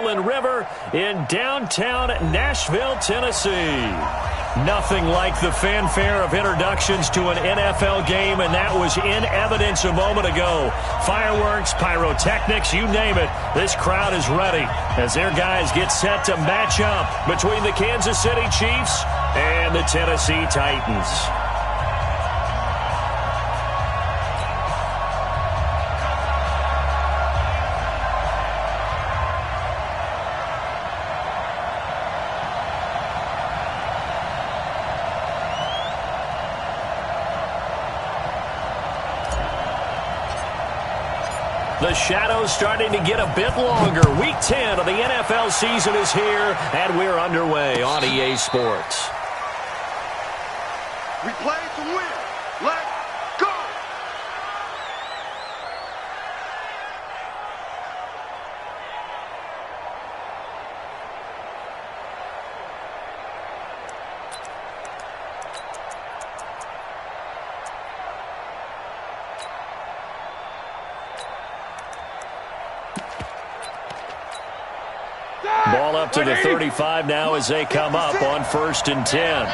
Cumberland River in downtown Nashville, Tennessee. Nothing like the fanfare of introductions to an NFL game, and that was in evidence a moment ago. Fireworks, pyrotechnics, you name it. This crowd is ready as their guys get set to match up between the Kansas City Chiefs and the Tennessee Titans. The shadow's starting to get a bit longer. Week 10 of the NFL season is here, and we're underway on EA Sports. We play to win. Let's go! Ball up to the 35 now as they come up on 1st and 10.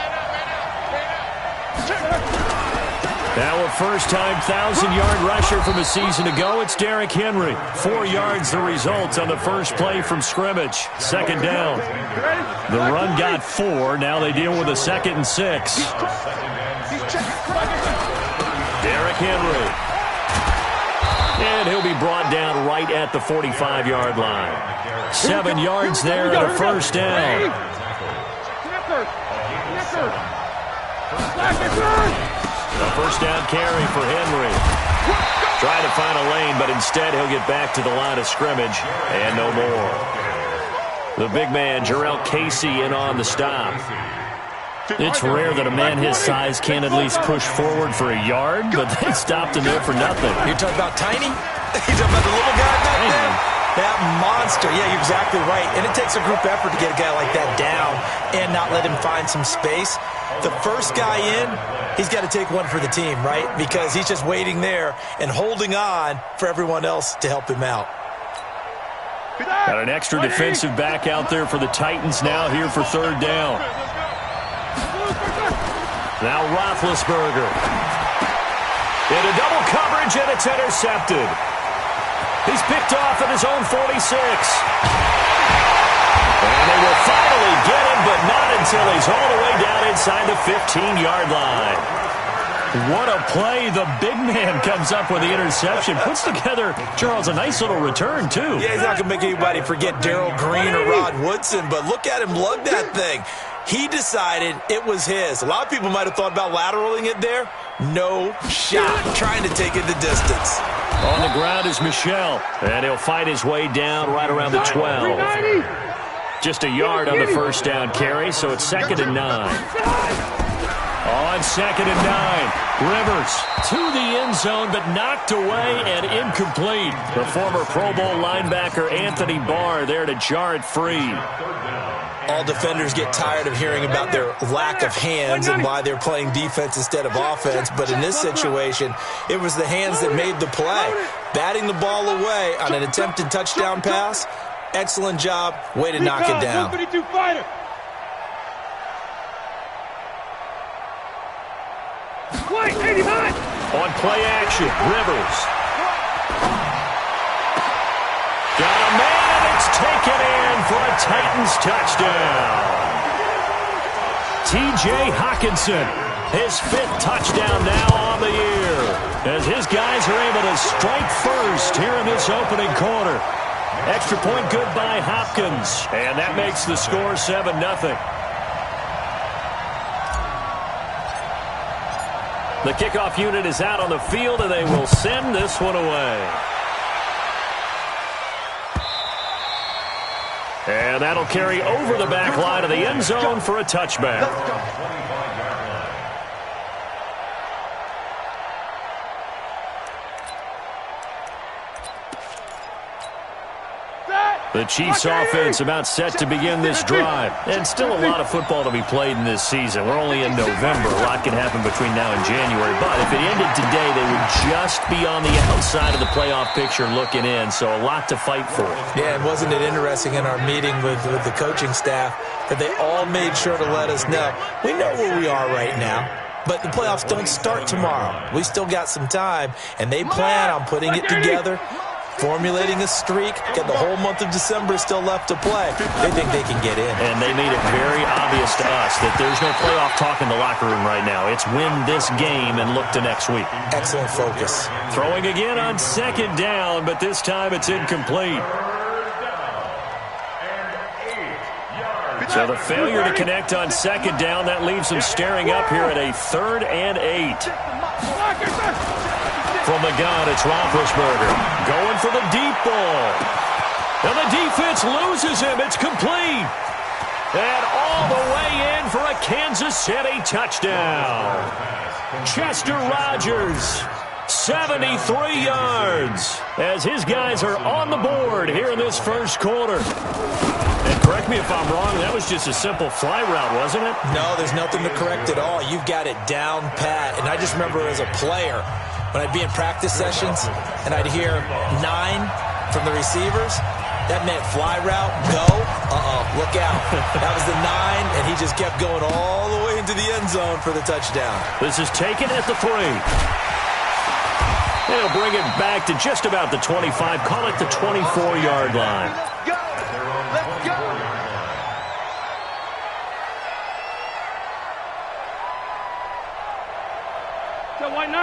Now a first-time 1,000-yard rusher from a season ago. It's Derrick Henry. 4 yards the result on the first play from scrimmage. Second down. The run got 4. Now they deal with a 2nd and 6. Derrick Henry. And he'll be brought down right at the 45-yard line. 7 yards there and a first down. A first down carry for Henry. Trying to find a lane, but instead he'll get back to the line of scrimmage and no more. The big man, Jarrell Casey, in on the stop. It's rare that a man his size can't at least push forward for a yard, but they stopped him there for nothing. You're talking about Tiny? You're talking about the little guy back there? That monster. Yeah, you're exactly right. And it takes a group effort to get a guy like that down and not let him find some space. The first guy in, he's got to take one for the team, right? Because he's just waiting there and holding on for everyone else to help him out. Got an extra defensive back out there for the Titans now here for 3rd down. Now Roethlisberger. Into double coverage, and it's intercepted. He's picked off at his own 46. And they will finally get him, but not until he's all the way down inside the 15-yard line. What a play. The big man comes up with the interception. Puts together, Charles, a nice little return, too. Yeah, he's not going to make anybody forget Darrell Green or Rod Woodson, but look at him lug that thing. He decided it was his. A lot of people might have thought about lateraling it there. No shot. Trying to take it the distance. On the ground is Michel, and he'll fight his way down right around the 12. Just a yard on the first down carry, so it's 2nd and 9. On 2nd and 9, Rivers to the end zone, but knocked away and incomplete. The former Pro Bowl linebacker Anthony Barr there to jar it free. All defenders get tired of hearing about their lack of hands and why they're playing defense instead of offense. But in this situation, it was the hands that made the play. Batting the ball away on an attempted touchdown pass. Excellent job. Way to knock it down. On play action, Rivers. Got a man, and it's taken in for a Titans touchdown. T.J. Hockenson, his 5th touchdown now on the year, as his guys are able to strike first here in this opening quarter. Extra point good by Hopkins, and that makes the score 7-0. The kickoff unit is out on the field, and they will send this one away. And that'll carry over the back line of the end zone for a touchback. Set. The Chiefs offense about set to begin this drive. And still a lot of football to be played in this season. We're only in November. A lot can happen between now and January. But if it ended today, they would just be on the outside of the playoff picture looking in. So a lot to fight for. Yeah, and wasn't it interesting in our meeting with the coaching staff that they all made sure to let us know. We know where we are right now. But the playoffs don't start tomorrow. We still got some time, and they plan on putting it together, formulating a streak, got the whole month of December still left to play. They think they can get in. And they made it very obvious to us that there's no playoff talk in the locker room right now. It's win this game and look to next week. Excellent focus. Throwing again on second down, but this time it's incomplete. So the failure to connect on second down, that leaves them staring up here at a 3rd and 8. From the gun, it's Roethlisberger going for the deep ball. And the defense loses him. It's complete. And all the way in for a Kansas City touchdown. Chester Rogers, 73 yards, as his guys are on the board here in this first quarter. And correct me if I'm wrong, that was just a simple fly route, wasn't it? No, there's nothing to correct at all. You've got it down pat. And I just remember as a player, when I'd be in practice sessions and I'd hear 9 from the receivers, that meant fly route, go, look out. That was the 9, and he just kept going all the way into the end zone for the touchdown. This is taken at the 3. They'll bring it back to just about the 25, call it the 24-yard line.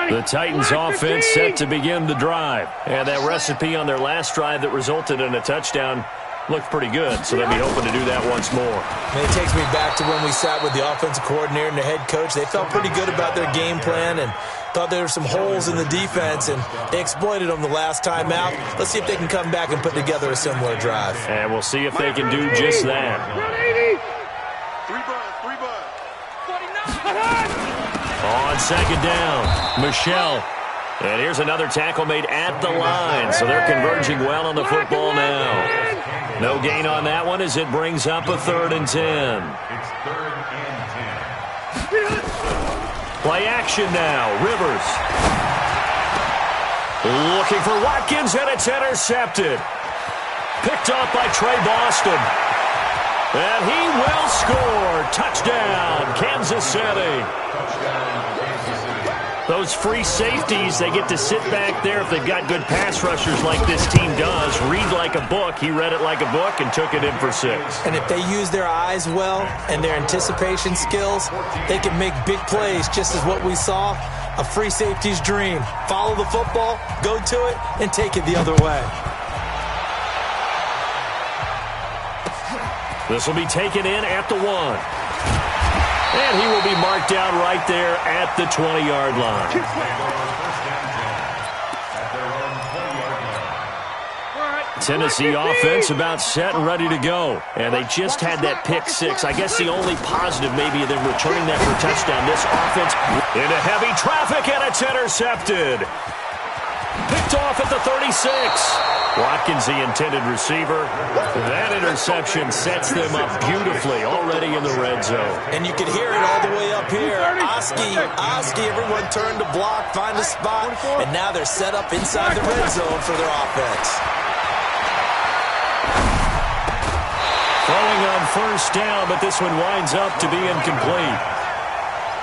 The Titans offense set to begin the drive. And that recipe on their last drive that resulted in a touchdown looked pretty good, so they'll be hoping to do that once more. And it takes me back to when we sat with the offensive coordinator and the head coach. They felt pretty good about their game plan and thought there were some holes in the defense, and they exploited them the last time out. Let's see if they can come back and put together a similar drive. And we'll see if they can do just that. 3 bud. On second down, Michelle. And here's another tackle made at the line, so they're converging well on the football now. No gain on that one as it brings up a 3rd and 10. It's 3rd and 10. Play action now, Rivers. Looking for Watkins, and it's intercepted. Picked off by Trey Boston. And he will score. Touchdown, Kansas City. Those free safeties, they get to sit back there if they've got good pass rushers like this team does. Read like a book. He read it like a book and took it in for 6. And if they use their eyes well and their anticipation skills, they can make big plays, just as what we saw. A free safety's dream. Follow the football, go to it, and take it the other way. This will be taken in at the 1. And he will be marked down right there at the 20-yard line. Tennessee offense about set and ready to go. And they just had that pick 6. I guess the only positive maybe of them returning that for a touchdown. This offense into heavy traffic, and it's intercepted. Picked off at the 36. Watkins, the intended receiver. That interception sets them up beautifully already in the red zone. And you can hear it all the way up here. Oski, everyone turned to block, find a spot, and now they're set up inside the red zone for their offense. Throwing on first down, but this one winds up to be incomplete.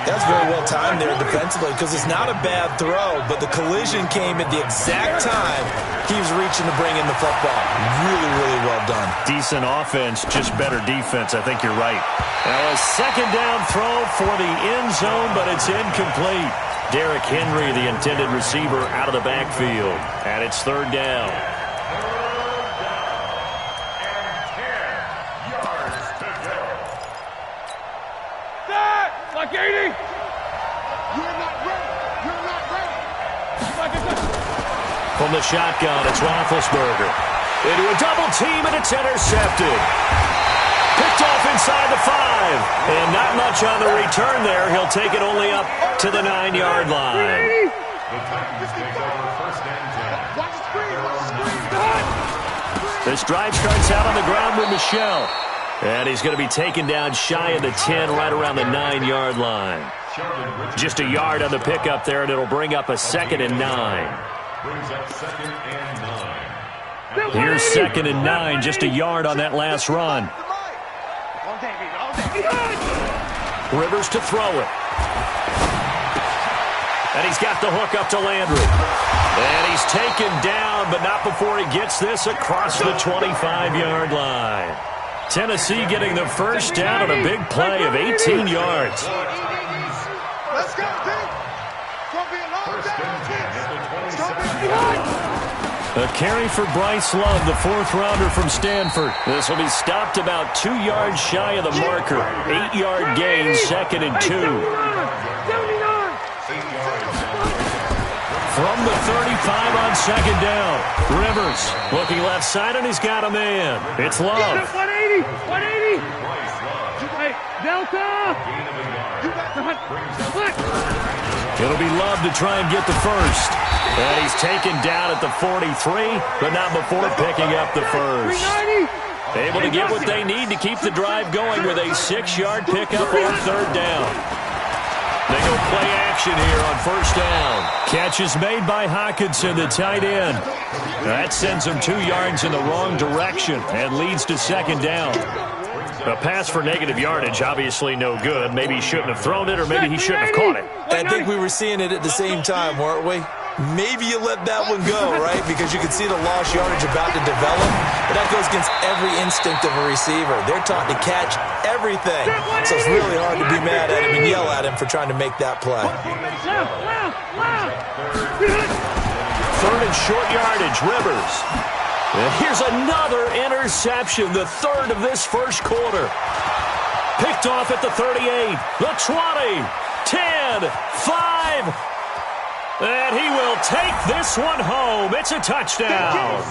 That's very well timed there defensively, because it's not a bad throw, but the collision came at the exact time he was reaching to bring in the football. Really, really well done. Decent offense, just better defense. I think you're right. Now a second down throw for the end zone, but it's incomplete. Derrick Henry, the intended receiver, out of the backfield. And it's 3rd down. Like 80. You're not ready. From the shotgun, it's Roethlisberger. Into a double team, and it's intercepted. Picked off inside the 5. And not much on the return there. He'll take it only up to the 9-yard line. Watch the screen. This drive starts out on the ground with Michelle. And he's going to be taken down shy of the 10, right around the 9-yard line. Just a yard on the pickup there, and it'll bring up a 2nd and 9. Here's 2nd and 9, just a yard on that last run. Rivers to throw it. And he's got the hook up to Landry. And he's taken down, but not before he gets this across the 25-yard line. Tennessee getting the first down on a big play of 18 yards. Let's go, team. Don't be a long down. A carry for Bryce Love, the 4th-rounder from Stanford. This will be stopped about 2 yards shy of the marker. 8-yard gain, 2nd and 2. From the 35 on 2nd down. Rivers looking left side, and he's got a man. It's Love. 180. 180. Hey, Delta. It'll be Love to try and get the first. And he's taken down at the 43, but not before picking up the first. Able to get what they need to keep the drive going with a 6-yard pickup on 3rd down. They go play action here on 1st down. Catch is made by Hockenson, the tight end. That sends him 2 yards in the wrong direction and leads to 2nd down. A pass for negative yardage, obviously no good. Maybe he shouldn't have thrown it, or maybe he shouldn't have caught it. I think we were seeing it at the same time, weren't we? Maybe you let that one go, right? Because you can see the lost yardage about to develop. But that goes against every instinct of a receiver. They're taught to catch everything. So it's really hard to be mad at him and yell at him for trying to make that play. 3rd and short yardage, Rivers. And here's another interception, the 3rd of this first quarter. Picked off at the 38, the 20, 10, 5. And he will take this one home. It's a touchdown.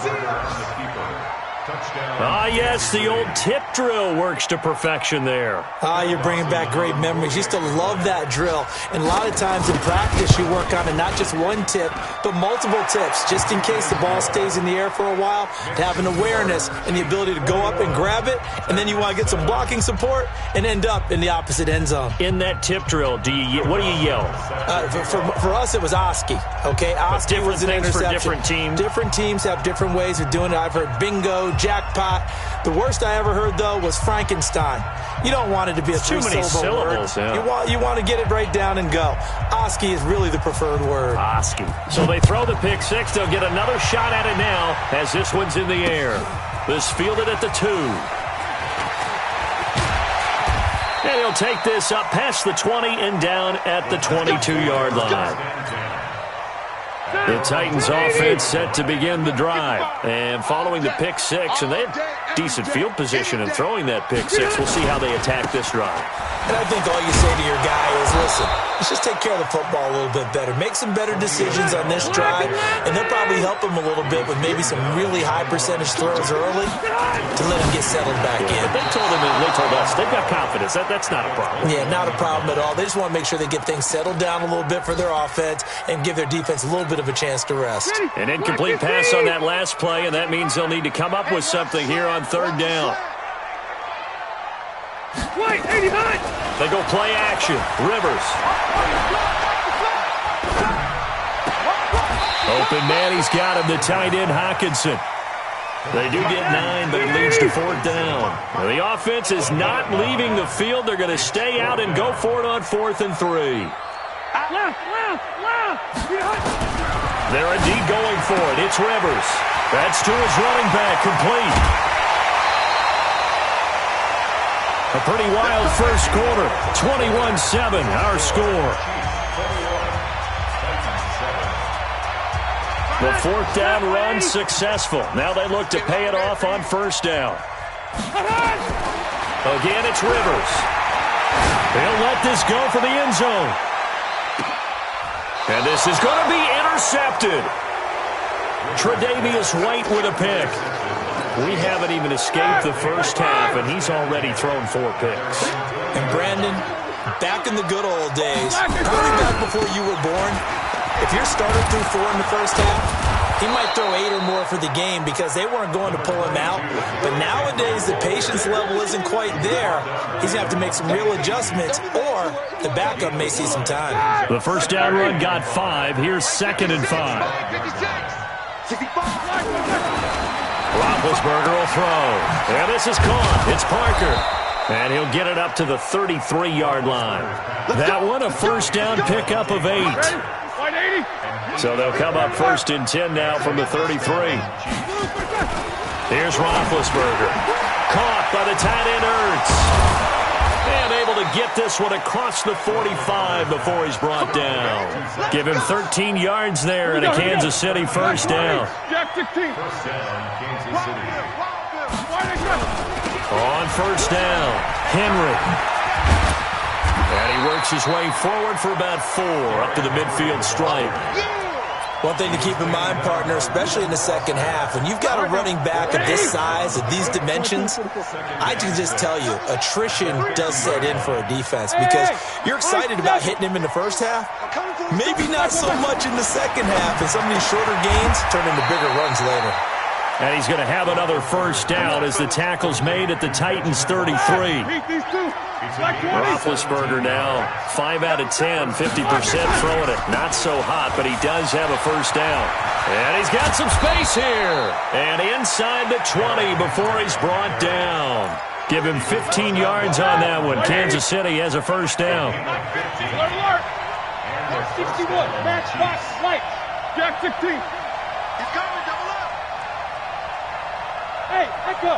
Ah, yes, the old tip drill works to perfection there. You're bringing back great memories. Used to love that drill. And a lot of times in practice, you work on it, not just one tip, but multiple tips, just in case the ball stays in the air for a while, to have an awareness and the ability to go up and grab it, and then you want to get some blocking support and end up in the opposite end zone. In that tip drill, what do you yell? For us, it was Oski. Okay, Oski was an interception. For different teams. Different teams have different ways of doing it. I've heard bingo, jackpot. The worst I ever heard, though, was Frankenstein. You don't want it to be a three-syllable word. Yeah. You want to get it right down and go. Oski is really the preferred word. Oski. So they throw the pick six. They'll get another shot at it now as this one's in the air. This fielded at the 2. And he'll take this up past the 20 and down at the 22-yard line. The Titans offense set to begin the drive. And following the pick six, and they have decent field position in throwing that pick six. We'll see how they attack this drive. And I think all you say to your guy is, listen, let's just take care of the football a little bit better. Make some better decisions on this drive, and they'll probably help him a little bit with maybe some really high percentage throws early to let him get settled back in. They told us they've got confidence. That's not a problem. Yeah, not a problem at all. They just want to make sure they get things settled down a little bit for their offense and give their defense a little bit of a chance to rest. An incomplete pass on that last play, and that means they'll need to come up with something here on 3rd down. They go play action. Rivers. Open man, he's got him, the tight end, Hockenson. They do get 9, but it leads to 4th down. Now, the offense is not leaving the field. They're going to stay out and go for it on 4th and 3. They're indeed going for it. It's Rivers. That's to his running back, complete. A pretty wild first quarter. 21-7, our score. The 4th down run successful. Now they look to pay it off on 1st down. Again, it's Rivers. They'll let this go for the end zone. And this is going to be intercepted. Tre'Davious White with a pick. We haven't even escaped the first half, and he's already thrown 4 picks. And Brandon, back in the good old days, probably back before you were born, if your starter threw 4 in the first half, He might throw 8 or more for the game because they weren't going to pull him out. But nowadays, the patience level isn't quite there. He's going to have to make some real adjustments, or the backup may see some time. The first down run got 5. Here's 2nd and 5. Roethlisberger will throw. And this is caught. It's Parker. And he'll get it up to the 33-yard line. That one, a first down pickup of 8. So they'll come up 1st and 10 now from the 33. Here's Roethlisberger. Caught by the tight end Ertz. And able to get this one across the 45 before he's brought down. Give him 13 yards there and a Kansas City first down. On first down, Henry. And he works his way forward for about 4 up to the midfield stripe. One thing to keep in mind, partner, especially in the second half, when you've got a running back of this size, of these dimensions, I can just tell you, attrition does set in for a defense because you're excited about hitting him in the first half. Maybe not so much in the second half, and some of these shorter gains turn into bigger runs later. And he's going to have another first down as the tackle's made at the Titans' 33. Roethlisberger now 5 out of 10, 50% throwing it. Not so hot, but he does have a first down. And he's got some space here. And inside the 20 before he's brought down. Give him 15 yards on that one. Kansas City has a first down. 61, match box, light. Jack 16. He's coming, double up. Hey, echo.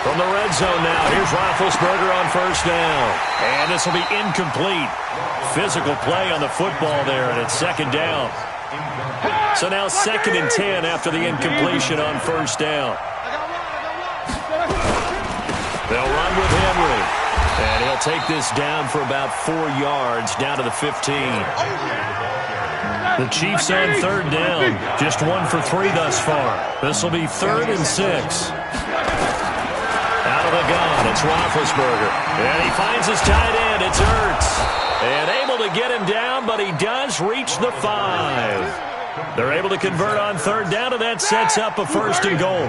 From the red zone now, here's Roethlisberger on first down. And this will be incomplete. Physical play on the football there, and it's 2nd down. So now 2nd and 10 after the incompletion on first down. They'll run with Henry. And he'll take this down for about 4 yards, down to the 15. The Chiefs on 3rd down. Just 1 for 3 thus far. This will be 3rd and 6. Out of the gun, it's Roethlisberger. And he finds his tight end, it's Ertz. And able to get him down, but he does reach the 5. They're able to convert on 3rd down, and that sets up a 1st and goal.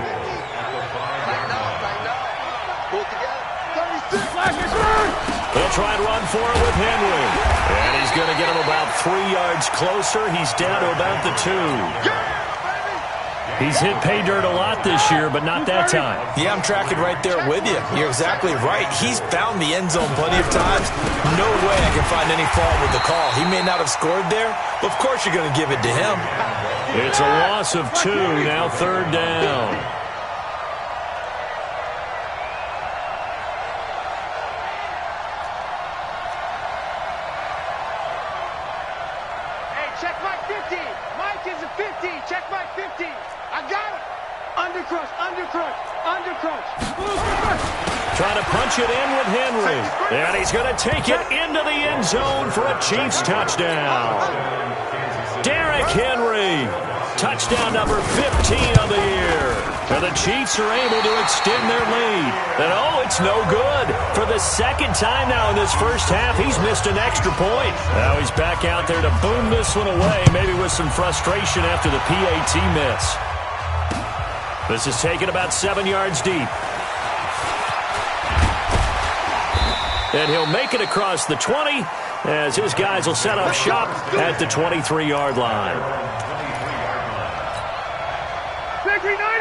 He'll try and run for it with Henry. And he's going to get him about 3 yards closer. He's down to about the 2. He's hit pay dirt a lot this year, but not that time. Yeah, I'm tracking right there with you. You're exactly right. He's found the end zone plenty of times. No way I can find any fault with the call. He may not have scored there, but of course you're going to give it to him. It's a loss of 2, now 3rd down. Check Mike 50. Mike is a 50. Check Mike 50. I got it. Undercrush, undercrush, undercrush. Trying to punch it in with Henry. And he's going to take it into the end zone for a Chiefs touchdown. Derrick Henry. Touchdown number 15 of the year. And the Chiefs are able to extend their lead. And oh, it's no good. For the 2nd time now in this first half, he's missed an extra point. Now he's back out there to boom this one away, maybe with some frustration after the PAT miss. This is taken about 7 yards deep. And he'll make it across the 20 as his guys will set up shop at the 23-yard line.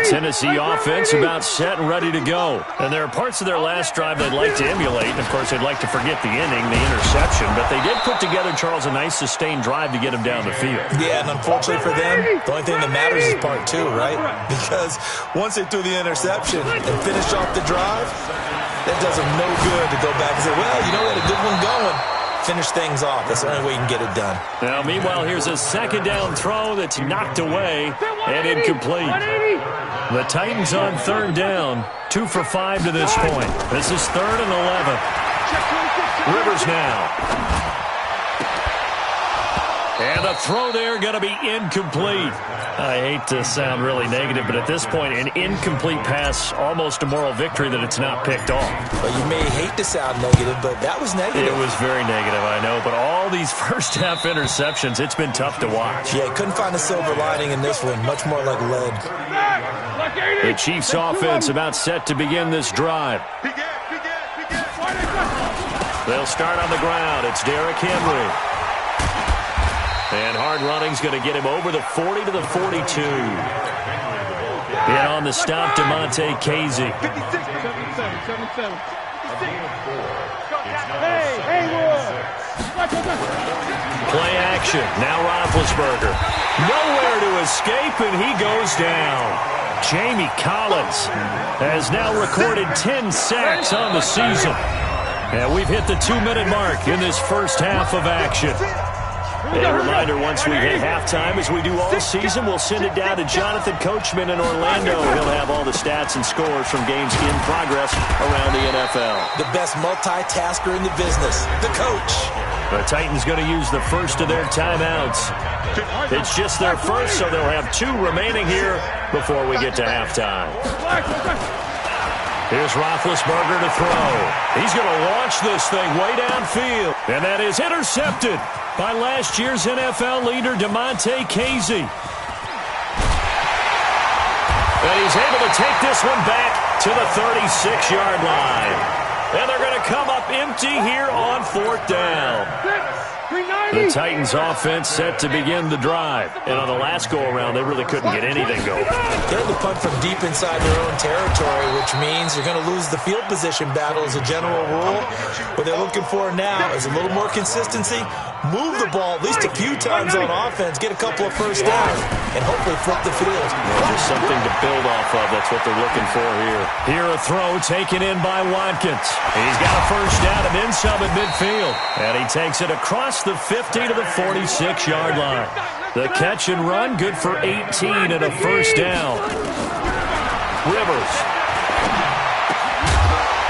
Tennessee offense about set and ready to go. And there are parts of their last drive they'd like to emulate. And, of course, they'd like to forget the inning, the interception. But they did put together, Charles, a nice sustained drive to get him down the field. Yeah, and unfortunately for them, the only thing that matters is part 2, right? Because once they threw the interception and finished off the drive, that does them no good to go back and say, well, you know, we had a good one going. Finish things off. That's the only way you can get it done. Now, meanwhile, here's a 2nd down throw that's knocked away and incomplete. The Titans on 3rd down, 2 for 5 to this point. This is 3rd and 11. Rivers now. And the throw there going to be incomplete. I hate to sound really negative, but at this point, an incomplete pass, almost a moral victory that it's not picked off. Well, you may hate to sound negative, but that was negative. It was very negative, I know. But all these first-half interceptions, it's been tough to watch. Yeah, couldn't find a silver lining in this one. Much more like lead. The Chiefs' offense about set to begin this drive. They'll start on the ground. It's Derrick Henry. And hard running's going to get him over the 40 to the 42. And on the stop, Damontae Kazee. Play action. Now Roethlisberger. Nowhere to escape, and he goes down. Jamie Collins has now recorded 10 sacks on the season. And we've hit the 2-minute mark in this first half of action. A reminder, once we hit halftime, as we do all season, we'll send it down to Jonathan Coachman in Orlando. He'll have all the stats and scores from games in progress around the NFL. The best multitasker in the business, the coach. The Titans going to use the first of their timeouts. It's just their first, so they'll have 2 remaining here before we get to halftime. Here's Roethlisberger to throw. He's going to launch this thing way downfield. And that is intercepted by last year's NFL leader, Damontae Kazee. And he's able to take this one back to the 36-yard line. And they're going to come up empty here on 4th down. The Titans offense set to begin the drive. And on the last go-around, they really couldn't get anything going. They had to punt from deep inside their own territory, which means you're going to lose the field position battle as a general rule. What they're looking for now is a little more consistency, move the ball at least a few times on offense, get a couple of first downs, and hopefully flip the field. Just something to build off of. That's what they're looking for here. Here a throw taken in by Watkins. He's got a first down and then some at midfield. And he takes it across the 50 to the 46-yard line. The catch and run, good for 18 and a first down. Rivers.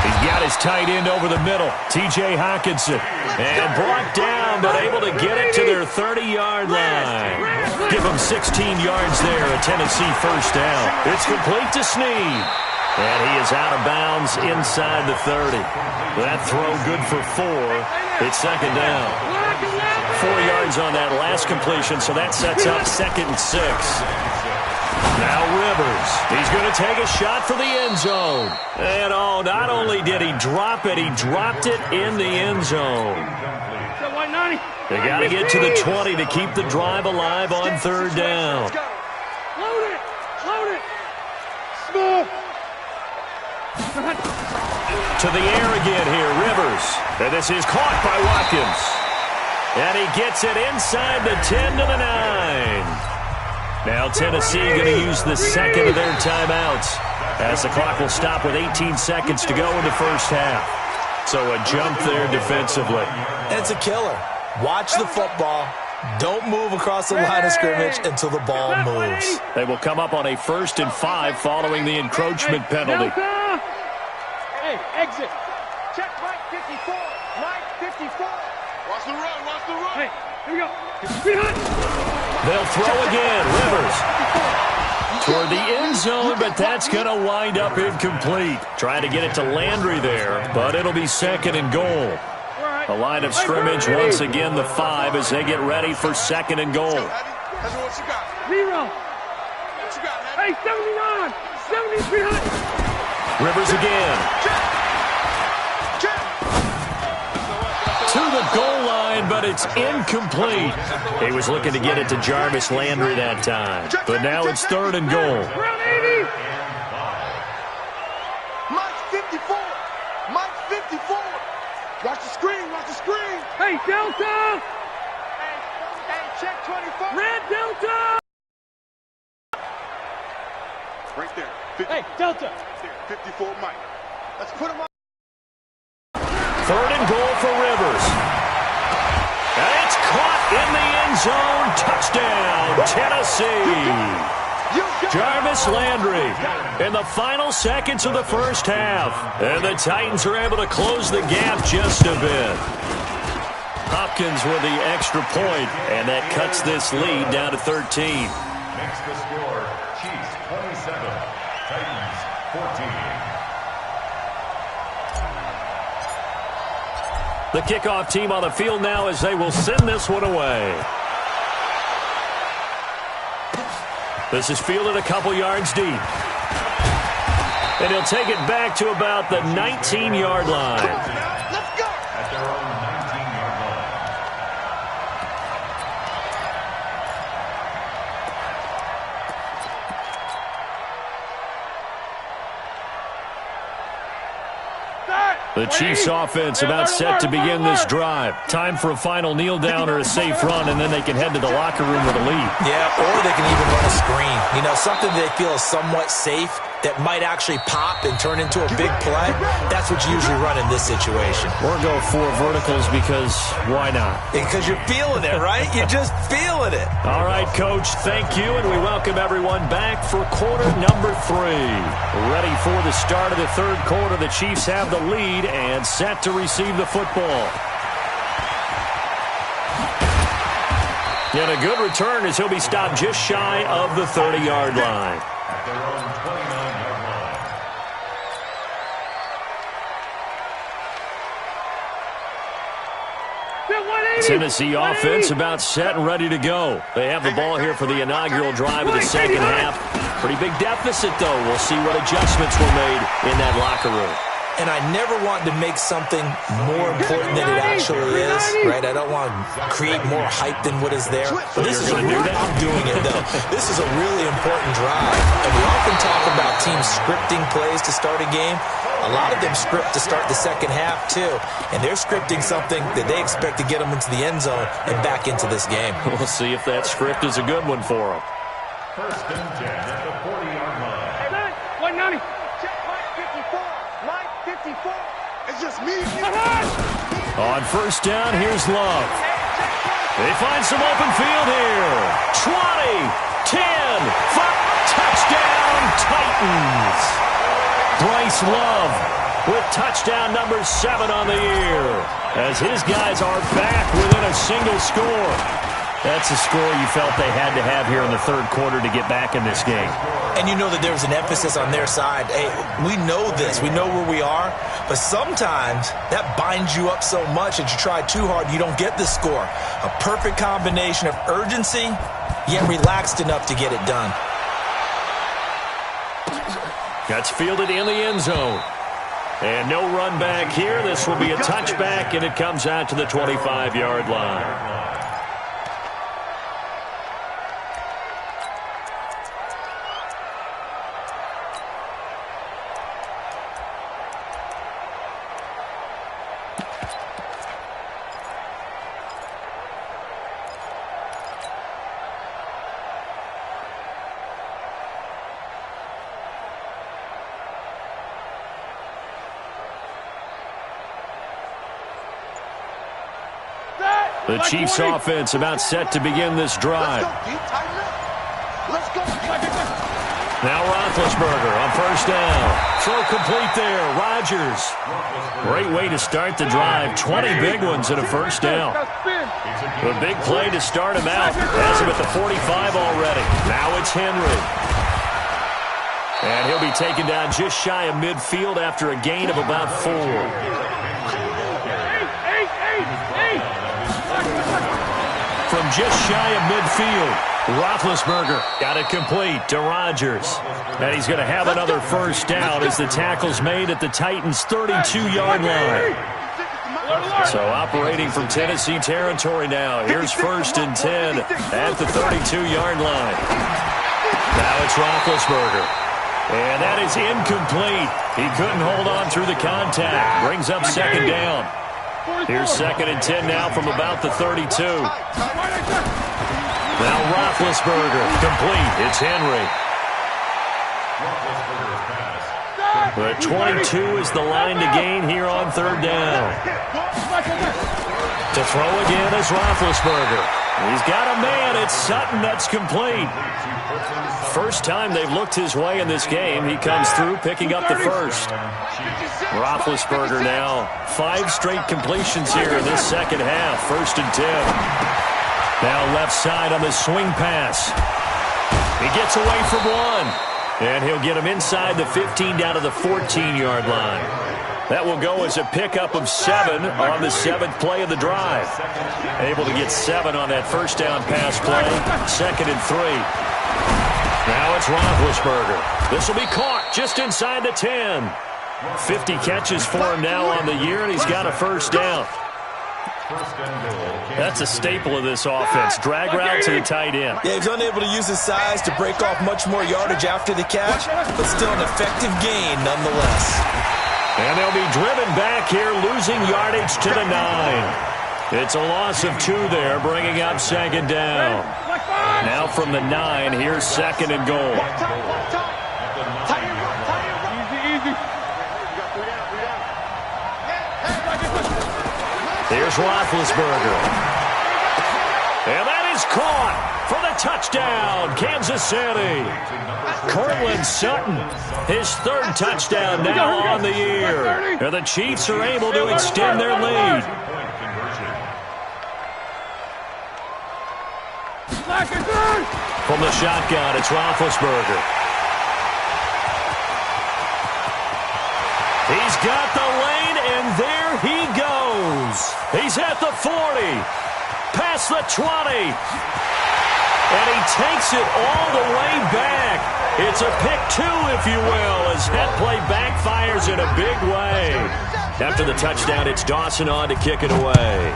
He's got his tight end over the middle, T.J. Hockenson. And brought down, but able to get it to their 30-yard line. Give him 16 yards there, a Tennessee first down. It's complete to Snead. And he is out of bounds inside the 30. That throw good for 4. It's second down. 4 yards on that last completion, so that sets up 2nd and 6. Now Rivers. He's going to take a shot for the end zone. And not only did he drop it, he dropped it in the end zone. They got to get to the 20 to keep the drive alive on 3rd down. Load it! Load it! Small! To the air again here, Rivers. And this is caught by Watkins. And he gets it inside the 10 to the 9. Now Tennessee going to use the second of their timeouts as the clock will stop with 18 seconds to go in the first half. So a jump there defensively. And it's a killer. Watch the football. Don't move across the line of scrimmage until the ball moves. They will come up on a 1st and 5 following the encroachment penalty. Hey, exit. Check Mike 54. Mike 54. Watch the run, watch the run. Hey, here we go. They'll throw again. Rivers toward the end zone, but that's going to wind up incomplete. Trying to get it to Landry there, but it'll be 2nd and goal. The line of scrimmage once again the 5 as they get ready for 2nd and goal. Zero. Hey, 79. 7300. Rivers again. To the goal line, but it's incomplete. He was looking to get it to Jarvis Landry that time. But now it's 3rd and goal. Mike 54. Mike 54. Watch the screen. Watch the screen. Hey, Delta. Hey, check 24. Red Delta. Right there. Hey, Delta. 54 Mike. Let's put him on. 3rd and goal for Rivers. And it's caught in the end zone. Touchdown, Tennessee. Jarvis Landry in the final seconds of the first half. And the Titans are able to close the gap just a bit. Hopkins with the extra point, and that cuts this lead down to 13. Makes the score Chiefs 27, Titans 14. The kickoff team on the field now as they will send this one away. This is fielded a couple yards deep. And he'll take it back to about the 19-yard line. Let's go. At their own 19-yard line. The Chiefs offense about set to begin this drive. Time for a final kneel down or a safe run, and then they can head to the locker room with a lead. Yeah, or they can even run a screen. You know, something they feel is somewhat safe that might actually pop and turn into a big play. That's what you usually run in this situation. Or go 4 verticals because why not? Because you're feeling it, right? You're just feeling it. All right, Coach, thank you, and we welcome everyone back for quarter number 3. Ready for the start of the third quarter. The Chiefs have the lead and set to receive the football. And a good return as he'll be stopped just shy of the 30-yard line. At their own 29-yard line. Tennessee offense about set and ready to go. They have the ball here for the inaugural drive of the second half. Pretty big deficit, though. We'll see what adjustments were made in that locker room. And I never want to make something more important than it actually is, right? I don't want to create more hype than what is there. But this is I'm doing it, though. This is a really important drive. And we often talk about teams scripting plays to start a game. A lot of them script to start the second half, too. And they're scripting something that they expect to get them into the end zone and back into this game. We'll see if that script is a good one for them. First and 10 at the 40-yard line. Hey, man, 190. Check Mike 54. Mike 54. It's just me. On first down, here's Love. They find some open field here. 20, 10, 5, touchdown, Titans. Bryce Love with touchdown number 7 on the year as his guys are back within a single score. That's a score you felt they had to have here in the third quarter to get back in this game. And you know that there's an emphasis on their side. Hey, we know this. We know where we are. But sometimes that binds you up so much that you try too hard, you don't get the score. A perfect combination of urgency, yet relaxed enough to get it done. That's fielded in the end zone. And no run back here. This will be a touchback, and it comes out to the 25-yard line. The Chiefs offense about set to begin this drive. Let's go. Now Roethlisberger on first down. Throw complete there. Rodgers. Great way to start the drive. 20 big ones and a first down. A big play to start him out. Has him at the 45 already. Now it's Henry. And he'll be taken down just shy of midfield after a gain of about 4. From just shy of midfield, Roethlisberger got it complete to Rodgers. And he's going to have another first down as the tackle's made at the Titans' 32-yard line. So operating from Tennessee territory now. Here's first and 10 at the 32-yard line. Now it's Roethlisberger. And that is incomplete. He couldn't hold on through the contact. Brings up second down. Here's second and 10 now from about the 32. Now Roethlisberger complete. It's Henry. But 22 is the line to gain here on third down. To throw again is Roethlisberger. He's got a man. It's Sutton. That's complete. First time they've looked his way in this game. He comes through picking up the first. Roethlisberger now. 5 straight completions here in this second half. 1st and 10. Now left side on the swing pass. He gets away from one. And he'll get him inside the 15 down to the 14-yard line. That will go as a pickup of 7 on the 7th play of the drive. Able to get 7 on that first down pass play. 2nd and 3. Now it's Roethlisberger. This will be caught just inside the 10. 50 catches for him now on the year, and he's got a first down. That's a staple of this offense. Drag route to the tight end. Yeah, he's unable to use his size to break off much more yardage after the catch, but still an effective gain nonetheless. And they'll be driven back here, losing yardage to the 9. It's a loss of 2 there, bringing up 2nd down. Now from the 9, here's 2nd and goal. Here's Roethlisberger. And that is caught for the touchdown, Kansas City. Cortland Sutton, his 3rd touchdown now on the year. And the Chiefs are able to extend their lead. From the shotgun, it's Roethlisberger. He's got the lane, and there he goes. He's at the 40, past the 20, and he takes it all the way back. It's a pick 2, if you will, as that play backfires in a big way. After the touchdown, it's Dawson on to kick it away.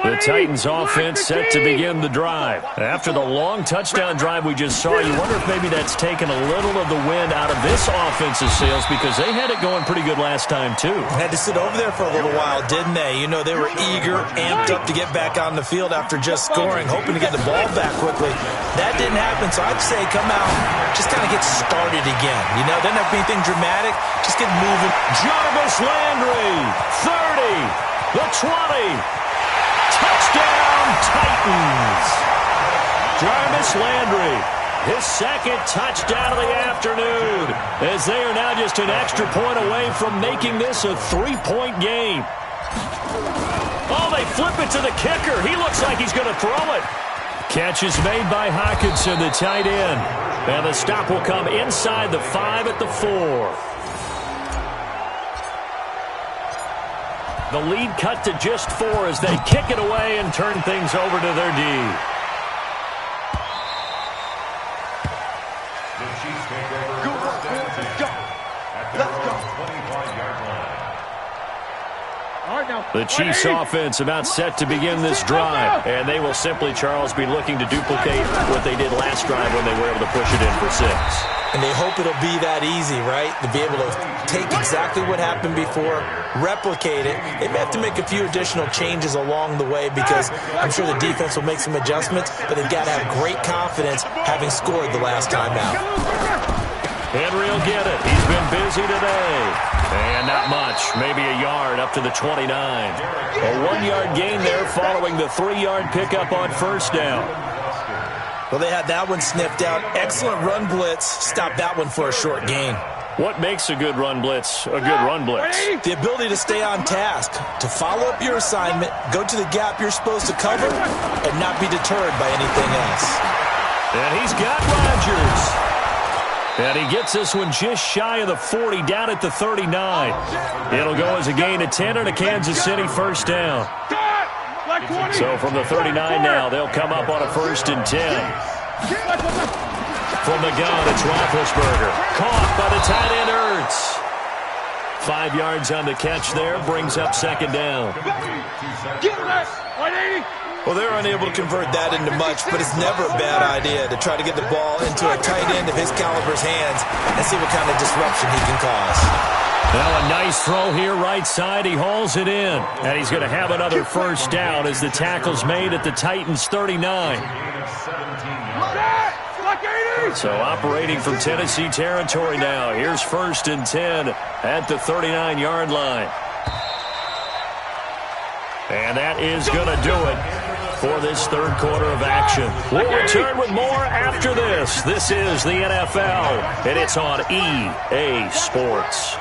The Titans offense set to begin the drive. After the long touchdown drive we just saw, you wonder if maybe that's taken a little of the wind out of this offensive sails, because they had it going pretty good last time too. Had to sit over there for a little while, didn't they? You know, they were eager, amped up to get back on the field after just scoring, hoping to get the ball back quickly. That didn't happen, so I'd say come out, just kind of get started again. You know, doesn't have to be anything dramatic, just get moving. Jarvis Landry, 30, the 20. Touchdown, Titans! Jarvis Landry, his 2nd touchdown of the afternoon, as they are now just an extra point away from making this a 3-point game. Oh, they flip it to the kicker. He looks like he's going to throw it. Catch is made by Hockenson, the tight end. And the stop will come inside the 5 at the 4. The lead cut to just 4 as they kick it away and turn things over to their D. The Chiefs take over. Let's go. Let's go. 25-yard line. The Chiefs offense about set to begin this drive, and they will simply, Charles, be looking to duplicate what they did last drive when they were able to push it in for 6. And they hope it'll be that easy, right? To be able to take exactly what happened before, replicate it. They may have to make a few additional changes along the way, because I'm sure the defense will make some adjustments, but they've got to have great confidence having scored the last time out. Henry will get it. He's been busy today. And not much. Maybe a yard up to the 29. A 1-yard gain there following the 3-yard pickup on first down. Well, they had that one sniffed out. Excellent run blitz. Stop that one for a short gain. What makes a good run blitz a good run blitz? The ability to stay on task, to follow up your assignment, go to the gap you're supposed to cover, and not be deterred by anything else. And he's got Rodgers. And he gets this one just shy of the 40, down at the 39. It'll go as a gain of 10 and a Kansas City first down. So from the 39 now, they'll come up on a 1st and 10. From the gun, it's Roethlisberger. Caught by the tight end, Ertz. 5 yards on the catch there, brings up 2nd down. Well, they're unable to convert that into much, but it's never a bad idea to try to get the ball into a tight end of his caliber's hands and see what kind of disruption he can cause. Now a nice throw here right side. He hauls it in. And he's going to have another first down as the tackle's made at the Titans' 39. So operating from Tennessee territory now. Here's 1st and 10 at the 39-yard line. And that is going to do it for this third quarter of action. We'll return with more after this. This is the NFL, and it's on EA Sports.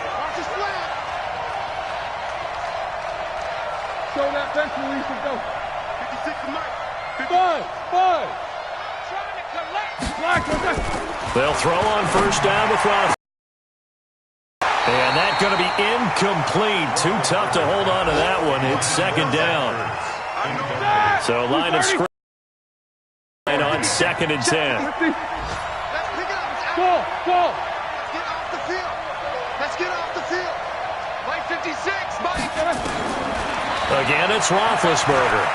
Show that bench release and go. 56 to Mike. 5. They'll throw on 1st down with Roth. And that's going to be incomplete. Too tough to hold on to that one. It's 2nd down. So line of scrimmage on 2nd and 10. Go. Get off the field. Let's get off the field. Mike 56. Mike. Again, it's Roethlisberger.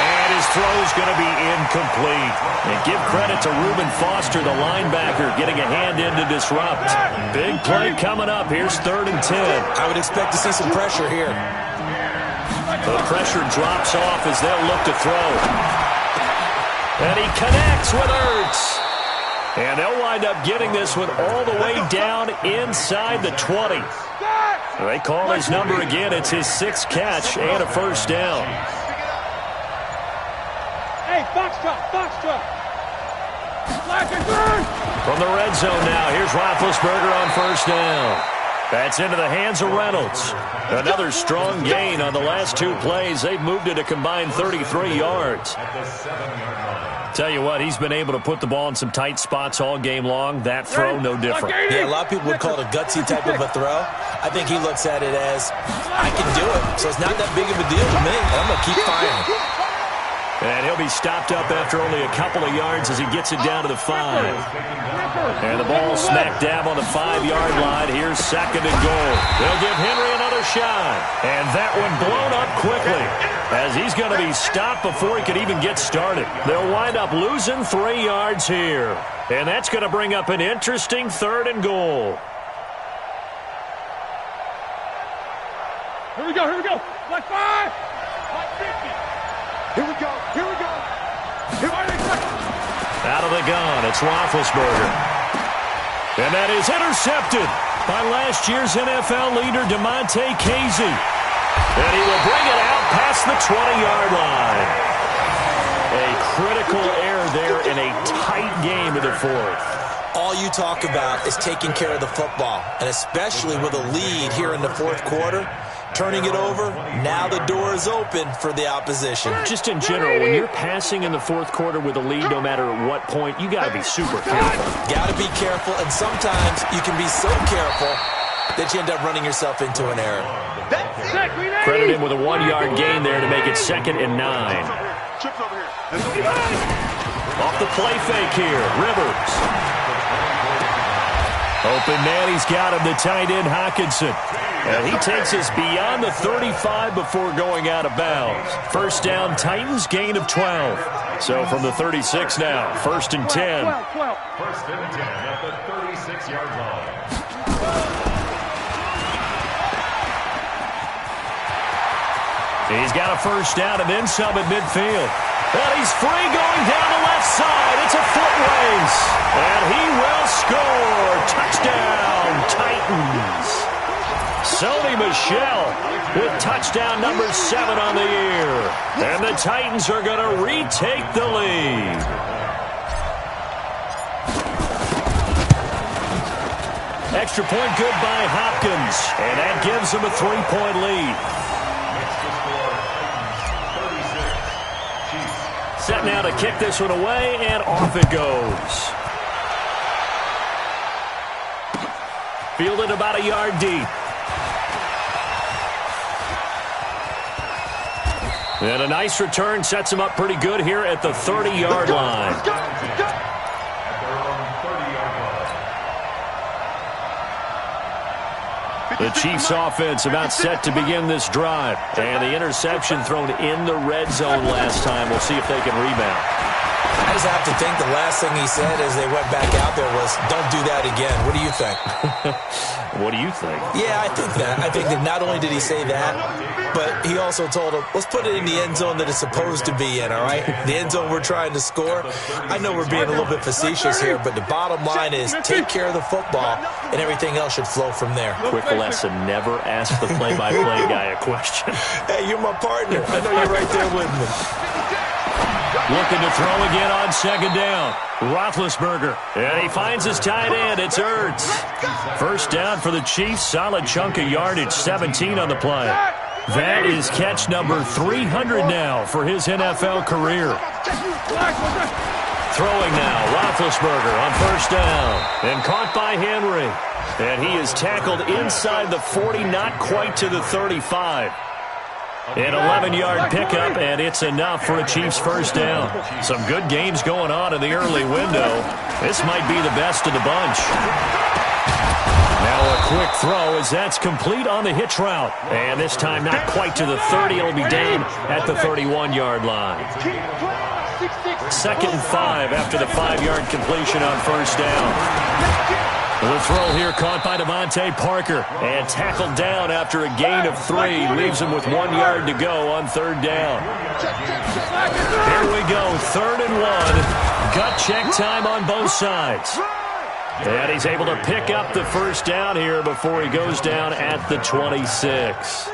And his throw's going to be incomplete. And give credit to Reuben Foster, the linebacker, getting a hand in to disrupt. Big play coming up. Here's 3rd and 10. I would expect to see some pressure here. The pressure drops off as they'll look to throw. And he connects with Ertz. And they'll wind up getting this one all the way down inside the 20. They call his number again. It's his 6th catch and a 1st down. Hey, box drop. From the red zone now, here's Roethlisberger on 1st down. That's into the hands of Reynolds. Another strong gain on the last 2 plays. They've moved it a combined 33 yards. Tell you what, he's been able to put the ball in some tight spots all game long. That throw, no different. Yeah, a lot of people would call it a gutsy type of a throw. I think he looks at it as, I can do it, so it's not that big of a deal to me, and I'm going to keep firing. And he'll be stopped up after only a couple of yards as he gets it down to the 5. And the ball smack dab on the 5-yard line. Here's 2nd and goal. They'll give Henry another shot. And that one blown up quickly as he's going to be stopped before he could even get started. They'll wind up losing 3 yards here. And that's going to bring up an interesting 3rd and goal. Here we go. Like 5. Like 50. Here we go. Out of the gun, it's Roethlisberger. And that is intercepted by last year's NFL leader, DeMonte Casey. And he will bring it out past the 20-yard line. A critical error there in a tight game in the 4th. All you talk about is taking care of the football, and especially with a lead here in the 4th quarter, turning it over, now the door is open for the opposition. Just in general, when you're passing in the 4th quarter with a lead, no matter at what point, you got to be super careful. Got to be careful, and sometimes you can be so careful that you end up running yourself into an error. Credit him with a 1-yard gain there to make it 2nd and 9. Off the play fake here, Rivers. Open man, he's got him, the tight end, Hockenson. And he takes us beyond the 35 before going out of bounds. 1st down, Titans, gain of 12. So from the 36 now, 1st and 10. 1st and 10 at the 36-yard line. He's got a 1st down and then some at midfield. And he's free going down the left side. It's a foot race. And he will score. Touchdown, Titans. Sony Michel with touchdown number 7 on the year. And the Titans are going to retake the lead. Extra point good by Hopkins. And that gives them a 3-point lead. Set now to kick this one away, and off it goes. Fielded about a yard deep. And a nice return sets him up pretty good here at the 30-yard line. At their own 30-yard line. The Chiefs offense about set to begin this drive. And the interception thrown in the red zone last time. We'll see if they can rebound. I just have to think the last thing he said as they went back out there was, don't do that again. What do you think? What do you think? Yeah, I think that. I think that not only did he say that, but he also told him, let's put it in the end zone that it's supposed to be in, all right? The end zone we're trying to score. I know we're being a little bit facetious here, but the bottom line is take care of the football, and everything else should flow from there. Quick lesson, never ask the play-by-play guy a question. Hey, you're my partner. I know you're right there with me. Looking to throw again on second down. Roethlisberger. And he finds his tight end. It's Ertz. First down for the Chiefs. Solid chunk of yardage. 17 on the play. That is catch number 300 now for his NFL career. Throwing now. Roethlisberger on first down. And caught by Henry. And he is tackled inside the 40, not quite to the 35. An 11-yard pickup, and it's enough for a Chiefs first down. Some good games going on in the early window. This might be the best of the bunch. Now a quick throw as that's complete on the hitch route. And this time not quite to the 30. It'll be down at the 31-yard line. 2nd and 5 after the 5-yard completion on first down. The throw here caught by Devontae Parker and tackled down after a gain of 3. Leaves him with 1 yard to go on third down. Here we go, 3rd and 1. Gut check time on both sides. And he's able to pick up the first down here before he goes down at the 26.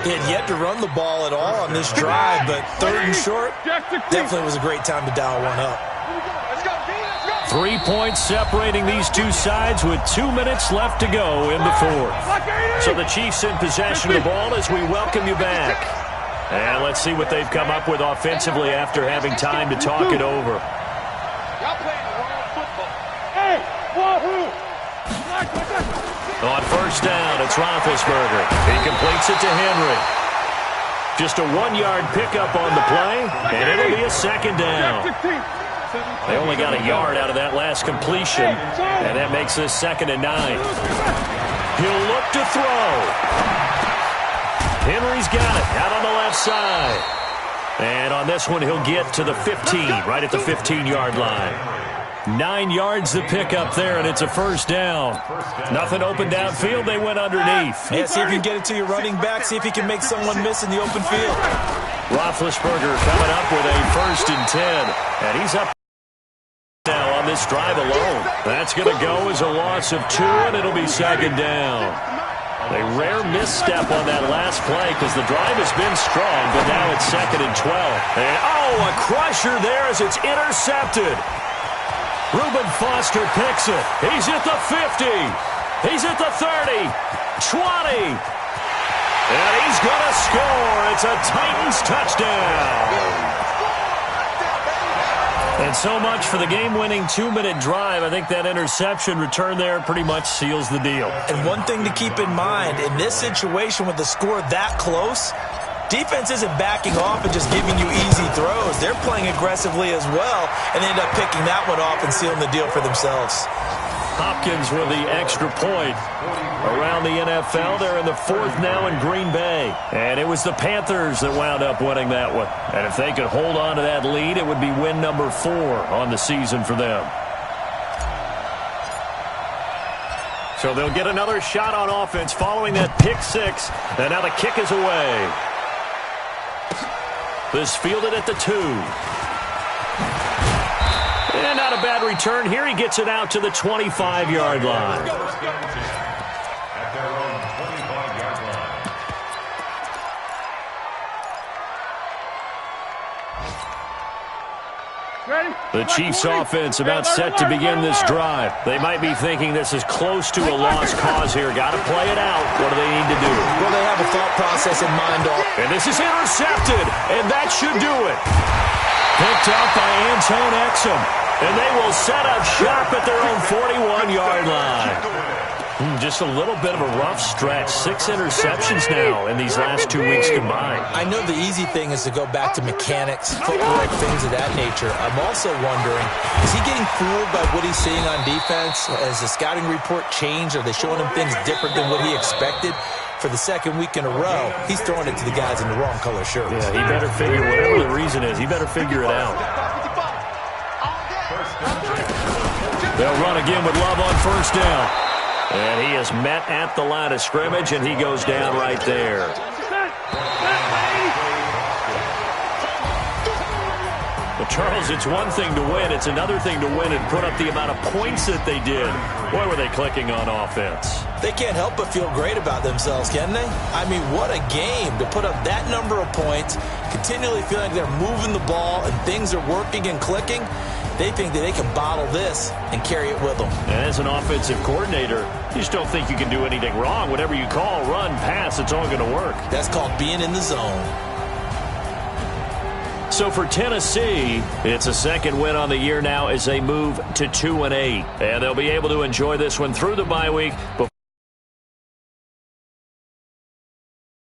He had yet to run the ball at all on this drive, but 3rd and short definitely was a great time to dial one up. 3 points separating these two sides with 2 minutes left to go in the fourth. So the Chiefs in possession of the ball as we welcome you back. And let's see what they've come up with offensively after having time to talk it over. On first down, it's Roethlisberger. He completes it to Henry. Just a 1-yard pickup on the play, and it'll be a second down. They only got a yard out of that last completion, and that makes this 2nd and 9. He'll look to throw. Henry's got it out on the left side. And on this one, he'll get to the 15, right at the 15-yard line. 9 yards to pick up there, and it's a first down. Nothing open downfield. They went underneath. Yeah, see if you can get it to your running back. See if he can make someone miss in the open field. Roethlisberger coming up with a 1st and 10, and he's up now on this drive alone. That's going to go as a loss of 2, and it'll be 2nd down. A rare misstep on that last play because the drive has been strong, but now it's 2nd and 12. And, oh, a crusher there as it's intercepted. Reuben Foster picks it. He's at the 50. He's at the 30. 20. And he's going to score. It's a Titans touchdown. And so much for the game-winning 2-minute drive. I think that interception return there pretty much seals the deal. And one thing to keep in mind, in this situation with the score that close, defense isn't backing off and just giving you easy throws. They're playing aggressively as well, and they end up picking that one off and sealing the deal for themselves. Hopkins with the extra point. Around the NFL, they're in the 4th now in Green Bay. And it was the Panthers that wound up winning that one. And if they could hold on to that lead, it would be win number 4 on the season for them. So they'll get another shot on offense following that pick 6. And now the kick is away. This fielded at the 2. And not a bad return here. He gets it out to the 25-yard line. At their own 25-yard line. The Chiefs offense about set to begin this drive. They might be thinking this is close to a lost cause here. Got to play it out. What do they need to do? Well, they have a thought process in mind. And this is intercepted, and that should do it. Picked up by Antone Exum. And they will set up shop at their own 41-yard line. Just a little bit of a rough stretch. 6 interceptions now in these last 2 weeks combined. I know the easy thing is to go back to mechanics, footwork, things of that nature. I'm also wondering, is he getting fooled by what he's seeing on defense? Has the scouting report changed? Are they showing him things different than what he expected? For the 2nd week in a row, he's throwing it to the guys in the wrong color shirts. Yeah, he better figure, whatever the reason is, he better figure it out. They'll run again with Love on first down. And he is met at the line of scrimmage, and he goes down right there. But, Charles, it's one thing to win. It's another thing to win and put up the amount of points that they did. Boy, were they clicking on offense. They can't help but feel great about themselves, can they? I mean, what a game to put up that number of points, continually feeling like they're moving the ball and things are working and clicking. They think that they can bottle this and carry it with them. And as an offensive coordinator, you just don't think you can do anything wrong. Whatever you call, run, pass, it's all going to work. That's called being in the zone. So for Tennessee, it's a second win on the year now as they move to 2-8. And they'll be able to enjoy this one through the bye week before